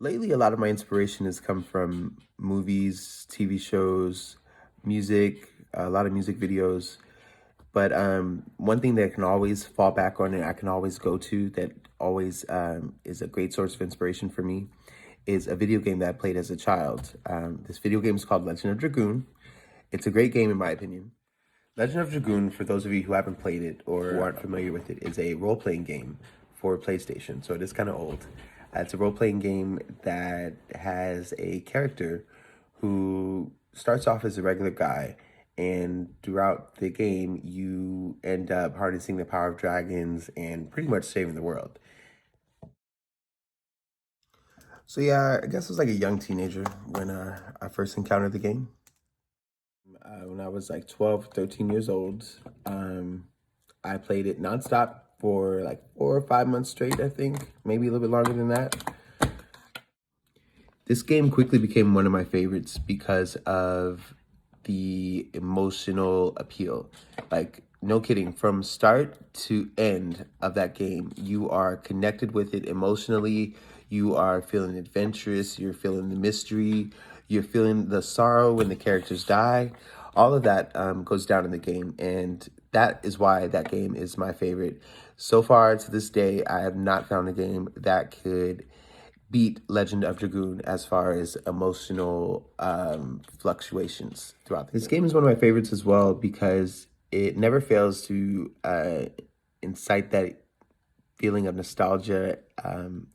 Lately, a lot of my inspiration has come from movies, TV shows, music, a lot of music videos. But one thing that I can always fall back on and I can always go to that always is a great source of inspiration for me is a video game that I played as a child. This video game is called Legend of Dragoon. It's a great game in my opinion. Legend of Dragoon, for those of you who haven't played it or who aren't familiar with it, is a role-playing game for PlayStation. So it is kind of old. It's a role-playing game that has a character who starts off as a regular guy, and throughout the game, you end up harnessing the power of dragons and pretty much saving the world. So yeah, I guess I was like a young teenager when I first encountered the game. When I was like 12, 13 years old, I played it nonstop for like 4 or 5 months straight, I think, maybe a little bit longer than that. This game quickly became one of my favorites because of the emotional appeal. Like, no kidding, from start to end of that game, you are connected with it emotionally. You are feeling adventurous. You're feeling the mystery. You're feeling the sorrow when the characters die. All of that goes down in the game, and that is why that game is my favorite. So far to this day, I have not found a game that could beat Legend of Dragoon as far as emotional fluctuations throughout the game. This game is one of my favorites as well because it never fails to incite that feeling of nostalgia,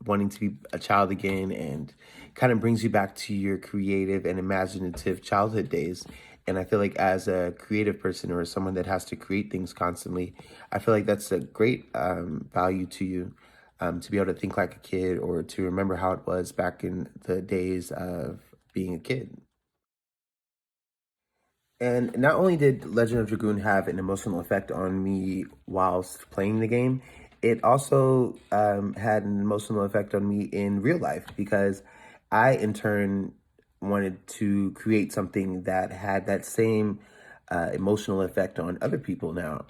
wanting to be a child again, and kind of brings you back to your creative and imaginative childhood days. And I feel like as a creative person or someone that has to create things constantly, I feel like that's a great value to you, to be able to think like a kid or to remember how it was back in the days of being a kid. And not only did Legend of Dragoon have an emotional effect on me whilst playing the game, it also had an emotional effect on me in real life because I, in turn, wanted to create something that had that same emotional effect on other people now,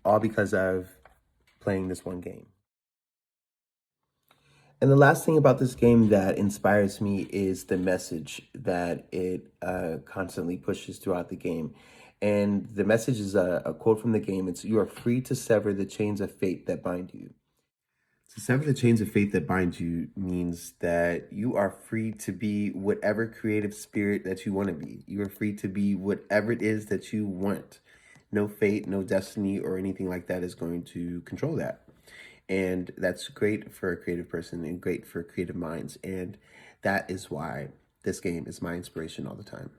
all because of playing this one game. And the last thing about this game that inspires me is the message that it constantly pushes throughout the game. And the message is a quote from the game. It's, "You are free to sever the chains of fate that bind you." To sever the chains of fate that bind you means that you are free to be whatever creative spirit that you want to be. You are free to be whatever it is that you want. No fate, no destiny, or anything like that is going to control that. And that's great for a creative person and great for creative minds. And that is why this game is my inspiration all the time.